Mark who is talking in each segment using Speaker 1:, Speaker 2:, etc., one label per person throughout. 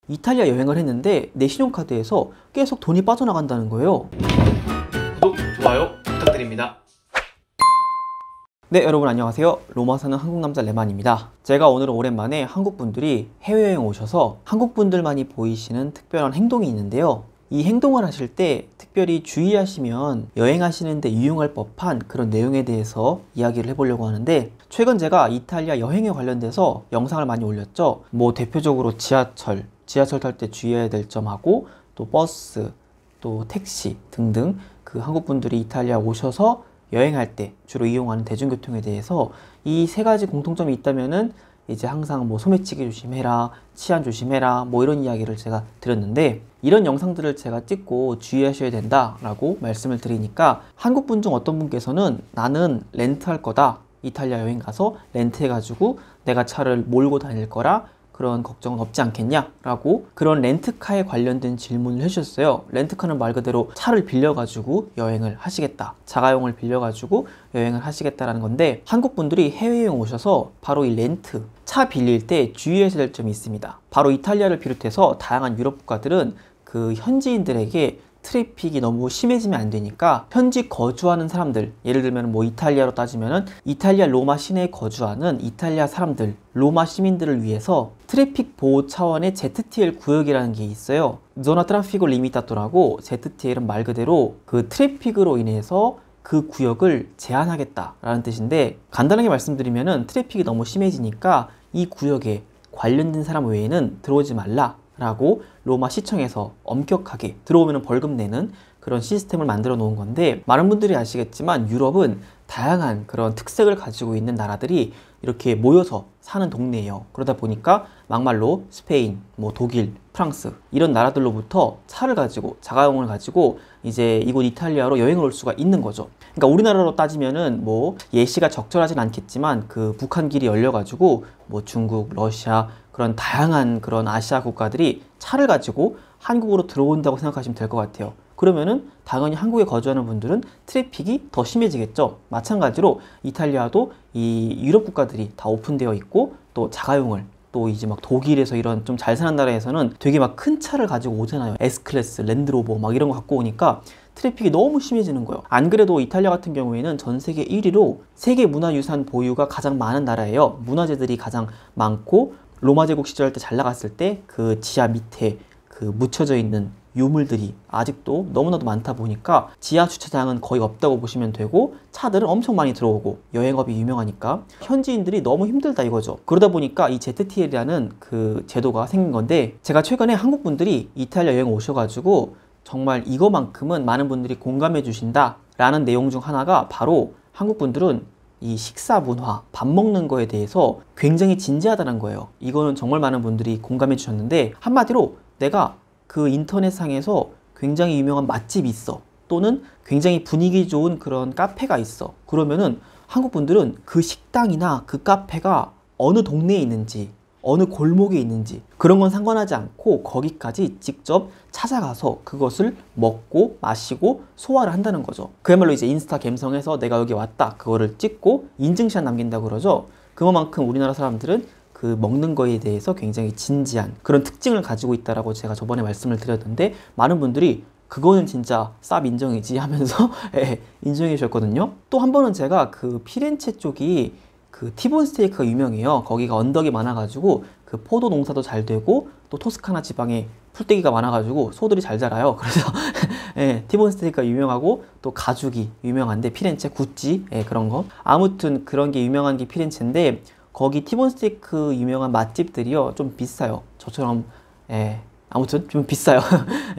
Speaker 1: 이탈리아 여행을 했는데 내 신용카드에서 계속 돈이 빠져나간다는 거예요.
Speaker 2: 구독, 좋아요 부탁드립니다.
Speaker 1: 네, 여러분 안녕하세요. 로마 사는 한국남자 레만입니다. 제가 오늘은 오랜만에 한국분들이 해외여행 오셔서 한국분들만이 보이시는 특별한 행동이 있는데요. 이 행동을 하실 때 특별히 주의하시면 여행하시는데 유용할 법한 그런 내용에 대해서 이야기를 해보려고 하는데, 최근 제가 이탈리아 여행에 관련돼서 영상을 많이 올렸죠. 뭐 대표적으로 지하철 탈 때 주의해야 될 점하고, 또 버스, 또 택시 등등 그 한국분들이 이탈리아 오셔서 여행할 때 주로 이용하는 대중교통에 대해서 이 세 가지 공통점이 있다면은 이제 항상 뭐 소매치기 조심해라, 치안 조심해라, 뭐 이런 이야기를 제가 드렸는데, 이런 영상들을 제가 찍고 주의하셔야 된다라고 말씀을 드리니까 한국분 중 어떤 분께서는 나는 렌트할 거다, 이탈리아 여행 가서 렌트해가지고 내가 차를 몰고 다닐 거라 그런 걱정은 없지 않겠냐 라고 그런 렌트카에 관련된 질문을 해주셨어요. 렌트카는 말 그대로 차를 빌려가지고 여행을 하시겠다, 자가용을 빌려가지고 여행을 하시겠다라는 건데, 한국분들이 해외여행 오셔서 바로 이 렌트, 차 빌릴 때 주의하셔야 될 점이 있습니다. 바로 이탈리아를 비롯해서 다양한 유럽 국가들은 그 현지인들에게 트래픽이 너무 심해지면 안 되니까 현지 거주하는 사람들, 예를 들면 뭐 이탈리아로 따지면은 이탈리아 로마 시내에 거주하는 이탈리아 사람들, 로마 시민들을 위해서 트래픽 보호 차원의 ZTL 구역이라는 게 있어요. Zona Traffico Limitado라고, ZTL은 말 그대로 그 트래픽으로 인해서 그 구역을 제한하겠다라는 뜻인데, 간단하게 말씀드리면은 트래픽이 너무 심해지니까 이 구역에 관련된 사람 외에는 들어오지 말라 라고 로마 시청에서 엄격하게 들어오면 벌금 내는 그런 시스템을 만들어 놓은 건데, 많은 분들이 아시겠지만 유럽은 다양한 그런 특색을 가지고 있는 나라들이 이렇게 모여서 사는 동네예요. 그러다 보니까 막말로 스페인, 뭐 독일, 프랑스 이런 나라들로부터 차를 가지고, 자가용을 가지고 이제 이곳 이탈리아로 여행을 올 수가 있는 거죠. 그러니까 우리나라로 따지면은 뭐 예시가 적절하진 않겠지만 그 북한길이 열려가지고 뭐 중국, 러시아 그런 다양한 그런 아시아 국가들이 차를 가지고 한국으로 들어온다고 생각하시면 될 것 같아요. 그러면은 당연히 한국에 거주하는 분들은 트래픽이 더 심해지겠죠. 마찬가지로 이탈리아도 이 유럽 국가들이 다 오픈되어 있고, 또 자가용을, 또 이제 막 독일에서 이런 좀 잘 사는 나라에서는 되게 막 큰 차를 가지고 오잖아요. S클래스, 랜드로버 막 이런 거 갖고 오니까 트래픽이 너무 심해지는 거예요. 안 그래도 이탈리아 같은 경우에는 전 세계 1위로 세계 문화유산 보유가 가장 많은 나라예요. 문화재들이 가장 많고, 로마 제국 시절 때 잘 나갔을 때 그 지하 밑에 그 묻혀져 있는 유물들이 아직도 너무나도 많다 보니까 지하 주차장은 거의 없다고 보시면 되고, 차들은 엄청 많이 들어오고 여행업이 유명하니까 현지인들이 너무 힘들다 이거죠. 그러다 보니까 이 ZTL이라는 그 제도가 생긴 건데, 제가 최근에 한국 분들이 이탈리아 여행 오셔가지고 정말 이거만큼은 많은 분들이 공감해 주신다 라는 내용 중 하나가 바로 한국 분들은 이 식사 문화, 밥 먹는 거에 대해서 굉장히 진지하다는 거예요. 이거는 정말 많은 분들이 공감해 주셨는데, 한마디로 내가 그 인터넷상에서 굉장히 유명한 맛집이 있어, 또는 굉장히 분위기 좋은 그런 카페가 있어. 그러면은 한국 분들은 그 식당이나 그 카페가 어느 동네에 있는지, 어느 골목에 있는지 그런 건 상관하지 않고 거기까지 직접 찾아가서 그것을 먹고 마시고 소화를 한다는 거죠. 그야말로 이제 인스타 감성해서 내가 여기 왔다 그거를 찍고 인증샷 남긴다고 그러죠. 그만큼 우리나라 사람들은 그 먹는 거에 대해서 굉장히 진지한 그런 특징을 가지고 있다라고 제가 저번에 말씀을 드렸는데, 많은 분들이 그거는 진짜 쌉 인정이지 하면서 인정해 주셨거든요. 또 한 번은 제가 그 피렌체 쪽이 그 티본 스테이크가 유명해요. 거기가 언덕이 많아가지고 그 포도 농사도 잘 되고, 또 토스카나 지방에 풀떼기가 많아가지고 소들이 잘 자라요. 그래서 티본 스테이크가 유명하고, 또 가죽이 유명한데 피렌체 구찌 그런 거, 아무튼 그런 게 유명한 게 피렌체인데, 거기 티본 스테이크 유명한 맛집들이요 좀 비싸요. 저처럼 아무튼 좀 비싸요.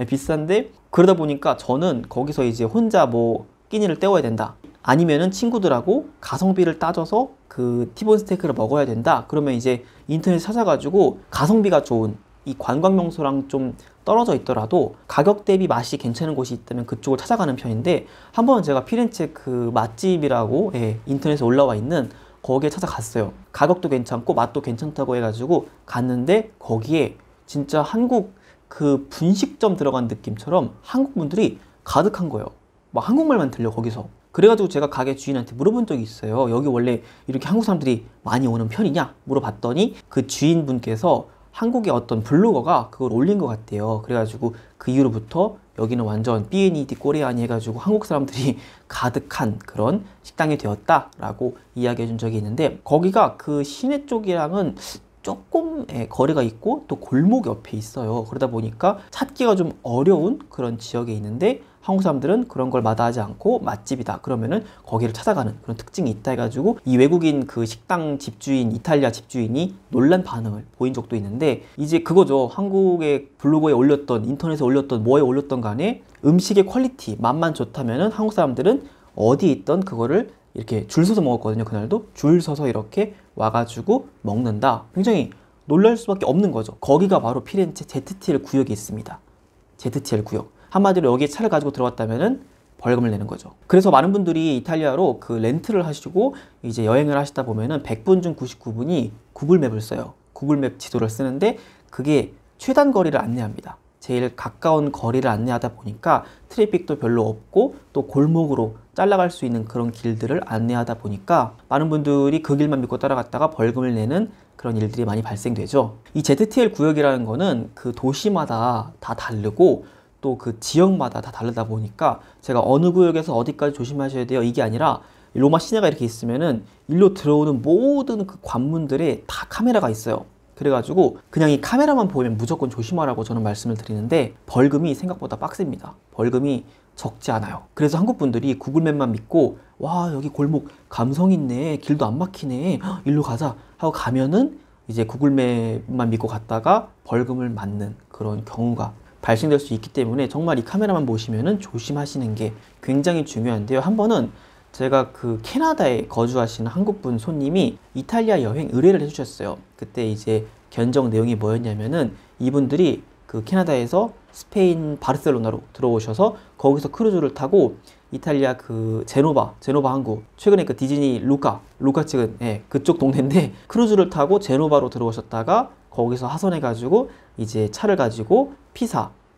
Speaker 1: 비싼데, 그러다 보니까 저는 거기서 이제 혼자 뭐 끼니를 때워야 된다, 아니면은 친구들하고 가성비를 따져서 그 티본 스테이크를 먹어야 된다, 그러면 이제 인터넷 찾아가지고 가성비가 좋은 이 관광 명소랑 좀 떨어져 있더라도 가격 대비 맛이 괜찮은 곳이 있다면 그쪽을 찾아가는 편인데, 한 번은 제가 피렌체 그 맛집이라고 인터넷에 올라와 있는 거기에 찾아갔어요. 가격도 괜찮고 맛도 괜찮다고 해가지고 갔는데, 거기에 진짜 한국 그 분식점 들어간 느낌처럼 한국 분들이 가득한 거예요. 막 한국말만 들려 거기서. 그래가지고 제가 가게 주인한테 물어본 적이 있어요. 여기 원래 이렇게 한국 사람들이 많이 오는 편이냐 물어봤더니, 그 주인분께서 한국의 어떤 블로거가 그걸 올린 것 같대요. 그래가지고 그 이후로부터 여기는 완전 B&D 꼬리아니 해가지고 한국 사람들이 가득한 그런 식당이 되었다라고 이야기해 준 적이 있는데, 거기가 그 시내 쪽이랑은 조금 거리가 있고 또 골목 옆에 있어요. 그러다 보니까 찾기가 좀 어려운 그런 지역에 있는데, 한국 사람들은 그런 걸 마다하지 않고 맛집이다 그러면은 거기를 찾아가는 그런 특징이 있다 해가지고 이 외국인 그 식당 집주인, 이탈리아 집주인이 놀란 반응을 보인 적도 있는데, 이제 그거죠. 한국의 블로그에 올렸던, 인터넷에 올렸던, 뭐에 올렸던 간에 음식의 퀄리티, 맛만 좋다면은 한국 사람들은 어디에 있던 그거를 이렇게 줄 서서 먹었거든요. 그날도 줄 서서 이렇게 와가지고 먹는다. 굉장히 놀랄 수밖에 없는 거죠. 거기가 바로 피렌체 ZTL 구역이 있습니다. ZTL 구역. 한마디로 여기에 차를 가지고 들어왔다면은 벌금을 내는 거죠. 그래서 많은 분들이 이탈리아로 그 렌트를 하시고 이제 여행을 하시다 보면은 100분 중 99분이 구글맵을 써요. 구글맵 지도를 쓰는데 그게 최단 거리를 안내합니다. 제일 가까운 거리를 안내하다 보니까 트래픽도 별로 없고 또 골목으로 잘라갈 수 있는 그런 길들을 안내하다 보니까 많은 분들이 그 길만 믿고 따라갔다가 벌금을 내는 그런 일들이 많이 발생되죠. 이 ZTL 구역이라는 거는 그 도시마다 다 다르고 또 그 지역마다 다 다르다 보니까 제가 어느 구역에서 어디까지 조심하셔야 돼요 이게 아니라, 로마 시내가 이렇게 있으면은 일로 들어오는 모든 그 관문들에 다 카메라가 있어요. 그래가지고 그냥 이 카메라만 보이면 무조건 조심하라고 저는 말씀을 드리는데, 벌금이 생각보다 빡셉니다. 벌금이 적지 않아요. 그래서 한국 분들이 구글맵만 믿고 와 여기 골목 감성 있네, 길도 안 막히네, 헉, 일로 가자 하고 가면은 이제 구글맵만 믿고 갔다가 벌금을 맞는 그런 경우가 발생될 수 있기 때문에 정말 이 카메라만 보시면은 조심하시는 게 굉장히 중요한데요. 한 번은 제가 그 캐나다에 거주하시는 한국분 손님이 이탈리아 여행 의뢰를 해주셨어요. 그때 이제 견적 내용이 뭐였냐면은 이분들이 그 캐나다에서 스페인 바르셀로나로 들어오셔서 거기서 크루즈를 타고 이탈리아 그 제노바 항구, 최근에 그 디즈니 루카 찍은 그쪽 동네인데 크루즈를 타고 제노바로 들어오셨다가 거기서 하선해가지고 이제 차를 가지고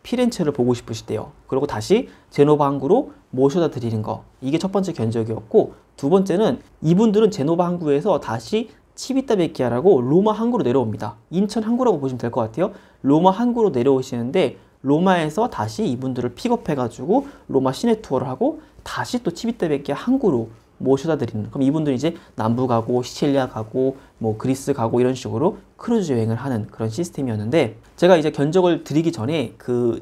Speaker 1: 피렌체를 보고 싶으시대요. 그리고 다시 제노바 항구로 모셔다 드리는 거, 이게 첫 번째 견적이었고, 두 번째는 이분들은 제노바 항구에서 다시 치비타베키아라고 로마 항구로 내려옵니다. 인천 항구라고 보시면 될 것 같아요. 로마 항구로 내려오시는데 로마에서 다시 이분들을 픽업해가지고 로마 시내 투어를 하고 다시 또 치비타베키아 항구로 모셔다 드리는, 그럼 이분들이 이제 남부 가고 시칠리아 가고 뭐 그리스 가고 이런 식으로 크루즈 여행을 하는 그런 시스템이었는데, 제가 이제 견적을 드리기 전에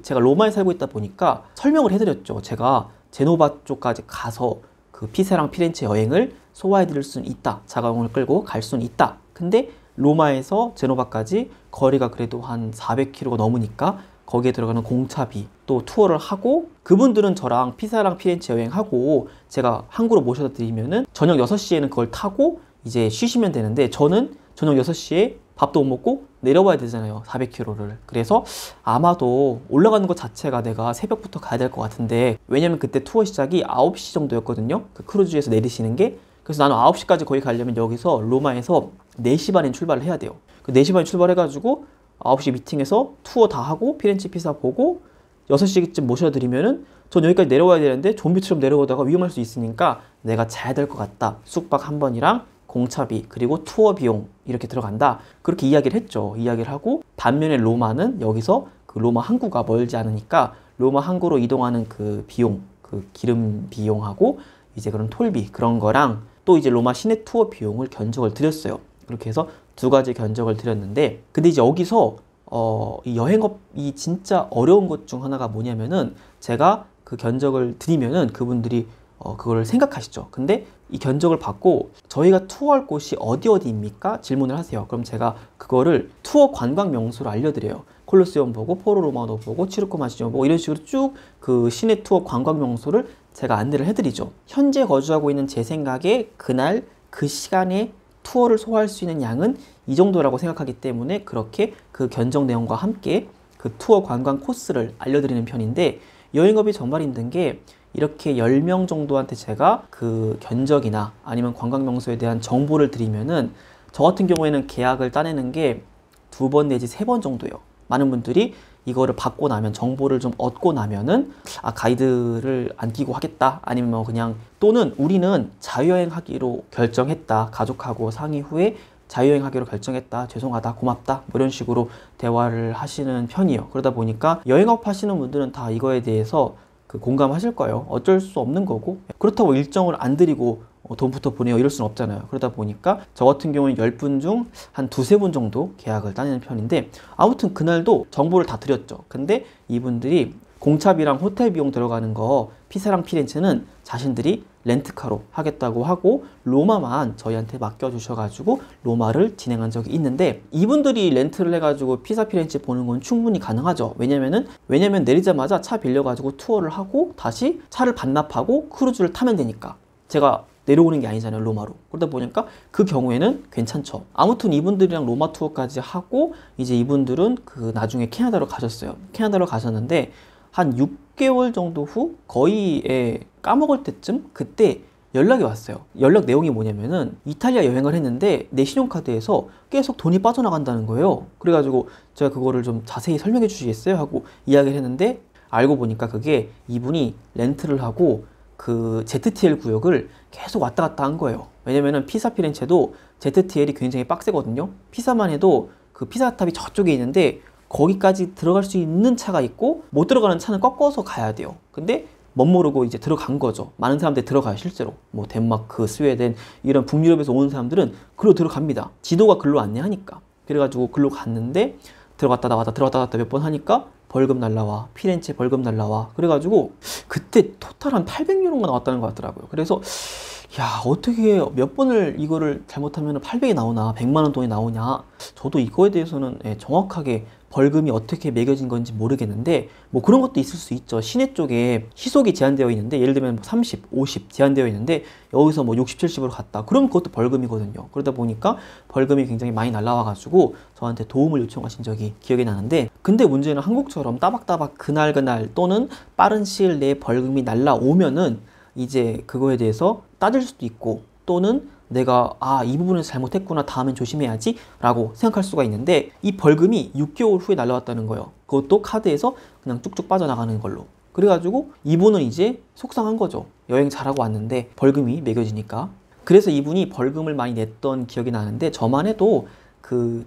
Speaker 1: 제가 로마에 살고 있다 보니까 설명을 해드렸죠. 제가 제노바 쪽까지 가서 그 피사랑 피렌체 여행을 소화해 드릴 수는 있다, 자가용을 끌고 갈 수는 있다. 근데 로마에서 제노바까지 거리가 그래도 한 400km가 넘으니까 거기에 들어가는 공차비 또 투어를 하고, 그분들은 저랑 피사랑 피렌체 여행하고 제가 항구로 모셔다 드리면은 저녁 6시에는 그걸 타고 이제 쉬시면 되는데, 저는 저녁 6시에 밥도 못 먹고 내려와야 되잖아요, 400km를. 그래서 아마도 올라가는 것 자체가 내가 새벽부터 가야 될 것 같은데, 왜냐면 그때 투어 시작이 9시 정도였거든요, 그 크루즈에서 내리시는 게. 그래서 나는 9시까지 거기 가려면 여기서 로마에서 4시 반에 출발을 해야 돼요. 그 4시 반에 출발해가지고 9시 미팅에서 투어 다 하고 피렌체 피사 보고 6시쯤 모셔드리면은 전 여기까지 내려와야 되는데 좀비처럼 내려오다가 위험할 수 있으니까 내가 자야 될 것 같다. 숙박 한 번이랑 공차비 그리고 투어 비용 이렇게 들어간다. 그렇게 이야기를 했죠. 이야기를 하고, 반면에 로마는 여기서 그 로마 항구가 멀지 않으니까 로마 항구로 이동하는 그 비용, 그 기름 비용하고 이제 그런 톨비 그런 거랑 또 이제 로마 시내 투어 비용을 견적을 드렸어요. 그렇게 해서 두 가지 견적을 드렸는데, 근데 이제 여기서 이 여행업이 진짜 어려운 것 중 하나가 뭐냐면은, 제가 그 견적을 드리면은 그분들이 그걸 생각하시죠. 근데 이 견적을 받고 저희가 투어할 곳이 어디입니까? 질문을 하세요. 그럼 제가 그거를 투어 관광 명소로 알려드려요. 콜로세움 보고 포로 로마노 보고 치르코 마시노 보고 이런 식으로 쭉 그 시내 투어 관광 명소를 제가 안내를 해드리죠. 현재 거주하고 있는 제 생각에 그날 그 시간에 투어를 소화할 수 있는 양은 이 정도라고 생각하기 때문에 그렇게 그 견적 내용과 함께 그 투어 관광 코스를 알려드리는 편인데, 여행업이 정말 힘든 게 이렇게 10명 정도한테 제가 그 견적이나 아니면 관광 명소에 대한 정보를 드리면은 저 같은 경우에는 계약을 따내는 게 2번 내지 3번 정도예요. 많은 분들이 이거를 받고 나면, 정보를 좀 얻고 나면은 가이드를 안 끼고 하겠다, 아니면 뭐 그냥, 또는 우리는 자유여행 하기로 결정했다, 가족하고 상의 후에 자유여행하기로 결정했다. 죄송하다. 고맙다. 뭐 이런 식으로 대화를 하시는 편이에요. 그러다 보니까 여행업 하시는 분들은 다 이거에 대해서 공감하실 거예요. 어쩔 수 없는 거고, 그렇다고 일정을 안 드리고 돈부터 보내요 이럴 수는 없잖아요. 그러다 보니까 저 같은 경우는 10분 중 한 두세 분 정도 계약을 따내는 편인데, 아무튼 그날도 정보를 다 드렸죠. 근데 이분들이 공차비랑 호텔 비용 들어가는 거 피사랑 피렌체는 자신들이 렌트카로 하겠다고 하고 로마만 저희한테 맡겨주셔가지고 로마를 진행한 적이 있는데, 이분들이 렌트를 해가지고 피사 피렌체 보는 건 충분히 가능하죠. 왜냐면 내리자마자 차 빌려가지고 투어를 하고 다시 차를 반납하고 크루즈를 타면 되니까. 제가 내려오는 게 아니잖아요, 로마로. 그러다 보니까 그 경우에는 괜찮죠. 아무튼 이분들이랑 로마 투어까지 하고 이제 이분들은 나중에 캐나다로 가셨어요. 캐나다로 가셨는데 한 6개월 정도 후 거의 까먹을 때쯤 그때 연락이 왔어요. 연락 내용이 뭐냐면은 이탈리아 여행을 했는데 내 신용카드에서 계속 돈이 빠져나간다는 거예요. 그래가지고 제가 그거를 좀 자세히 설명해 주시겠어요? 하고 이야기를 했는데, 알고 보니까 그게 이분이 렌트를 하고 그 ZTL 구역을 계속 왔다 갔다 한 거예요. 왜냐면은 피사 피렌체도 ZTL이 굉장히 빡세거든요. 피사만 해도 그 피사탑이 저쪽에 있는데 거기까지 들어갈 수 있는 차가 있고 못 들어가는 차는 꺾어서 가야 돼요. 근데 멋모르고 이제 들어간 거죠. 많은 사람들이 들어가요, 실제로. 뭐 덴마크, 스웨덴 이런 북유럽에서 오는 사람들은 글로 들어갑니다. 지도가 글로 안내하니까. 그래가지고 글로 갔는데 들어갔다 나왔다 몇 번 하니까 벌금 날라와, 피렌체 벌금 날라와. 그래가지고 그때 토탈 한 800유로가 나왔다는 것 같더라고요. 그래서 야, 어떻게 몇 번을 이거를 잘못하면 800이 나오나 100만 원 돈이 나오냐. 저도 이거에 대해서는 정확하게 벌금이 어떻게 매겨진 건지 모르겠는데, 뭐 그런 것도 있을 수 있죠. 시내 쪽에 시속이 제한되어 있는데 예를 들면 30, 50 제한되어 있는데 여기서 뭐 60, 70으로 갔다. 그럼 그것도 벌금이거든요. 그러다 보니까 벌금이 굉장히 많이 날라와가지고 저한테 도움을 요청하신 적이 기억이 나는데, 근데 문제는 한국처럼 따박따박 그날 또는 빠른 시일 내에 벌금이 날라오면은 이제 그거에 대해서 따질 수도 있고, 또는 내가 이 부분에서 잘못했구나, 다음엔 조심해야지 라고 생각할 수가 있는데, 이 벌금이 6개월 후에 날라왔다는 거예요. 그것도 카드에서 그냥 쭉쭉 빠져나가는 걸로. 그래가지고 이분은 이제 속상한 거죠. 여행 잘하고 왔는데 벌금이 매겨지니까. 그래서 이분이 벌금을 많이 냈던 기억이 나는데, 저만 해도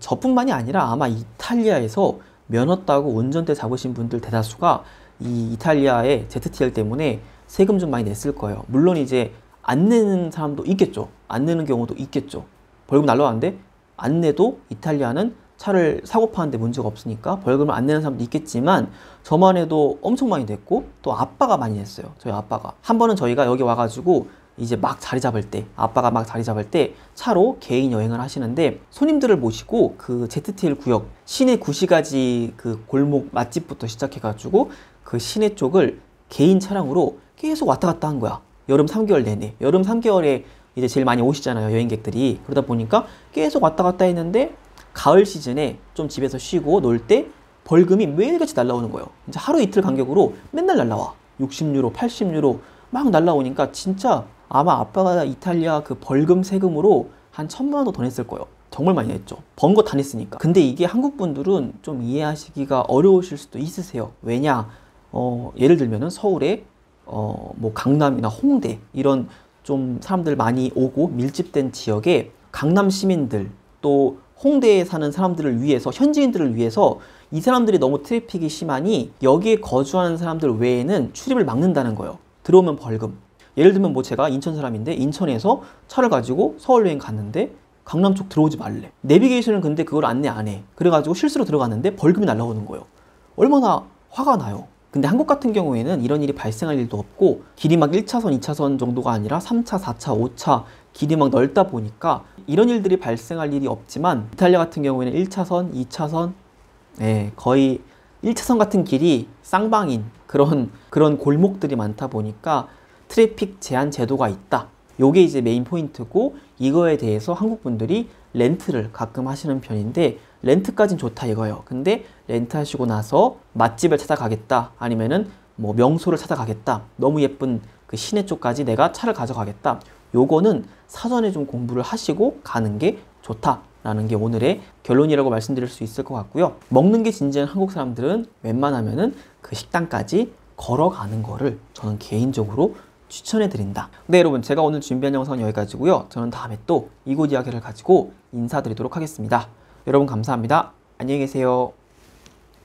Speaker 1: 저뿐만이 아니라 아마 이탈리아에서 면허 따고 운전대 잡으신 분들 대다수가 이 이탈리아의 ZTL 때문에 세금 좀 많이 냈을 거예요. 물론 이제 안 내는 사람도 있겠죠. 안 내는 경우도 있겠죠. 벌금 날라왔는데 안 내도 이탈리아는 차를 사고 파는데 문제가 없으니까 벌금을 안 내는 사람도 있겠지만, 저만 해도 엄청 많이 냈고 또 아빠가 많이 냈어요. 저희 아빠가. 한 번은 저희가 여기 와가지고 이제 막 자리 잡을 때, 아빠가 막 자리 잡을 때 차로 개인 여행을 하시는데 손님들을 모시고 그 ZTL 구역 시내 구시가지 그 골목 맛집부터 시작해가지고 그 시내 쪽을 개인 차량으로 계속 왔다 갔다 한 거야. 여름 3개월 내내. 여름 3개월에 이제 제일 많이 오시잖아요, 여행객들이. 그러다 보니까 계속 왔다 갔다 했는데 가을 시즌에 좀 집에서 쉬고 놀 때 벌금이 매일같이 날라오는 거예요. 이제 하루 이틀 간격으로 맨날 날라와. 60유로, 80유로 막 날라오니까 진짜 아마 아빠가 이탈리아 그 벌금 세금으로 한 1000만 원도 더 냈을 거예요. 정말 많이 냈죠. 번 거 다 냈으니까. 근데 이게 한국 분들은 좀 이해하시기가 어려우실 수도 있으세요. 왜냐? 예를 들면은 서울에 뭐 강남이나 홍대 이런 좀 사람들 많이 오고 밀집된 지역에 강남 시민들 또 홍대에 사는 사람들을 위해서, 현지인들을 위해서 이 사람들이 너무 트래픽이 심하니 여기에 거주하는 사람들 외에는 출입을 막는다는 거예요. 들어오면 벌금. 예를 들면 뭐 제가 인천 사람인데 인천에서 차를 가지고 서울 여행 갔는데 강남 쪽 들어오지 말래. 내비게이션은 근데 그걸 안내 안 해. 그래가지고 실수로 들어갔는데 벌금이 날라오는 거예요. 얼마나 화가 나요. 근데 한국 같은 경우에는 이런 일이 발생할 일도 없고 길이 막 1차선, 2차선 정도가 아니라 3차, 4차, 5차 길이 막 넓다 보니까 이런 일들이 발생할 일이 없지만, 이탈리아 같은 경우에는 1차선, 2차선 거의 1차선 같은 길이 쌍방인 그런 골목들이 많다 보니까 트래픽 제한 제도가 있다. 요게 이제 메인 포인트고, 이거에 대해서 한국 분들이 렌트를 가끔 하시는 편인데 렌트까진 좋다 이거예요. 근데 렌트 하시고 나서 맛집을 찾아가겠다, 아니면은 뭐 명소를 찾아가겠다, 너무 예쁜 그 시내 쪽까지 내가 차를 가져가겠다, 요거는 사전에 좀 공부를 하시고 가는 게 좋다라는 게 오늘의 결론이라고 말씀드릴 수 있을 것 같고요. 먹는 게 진지한 한국 사람들은 웬만하면은 그 식당까지 걸어가는 거를 저는 개인적으로 추천해드린다. 네, 여러분, 제가 오늘 준비한 영상은 여기까지고요. 저는 다음에 또 이곳 이야기를 가지고 인사드리도록 하겠습니다. 여러분 감사합니다. 안녕히 계세요.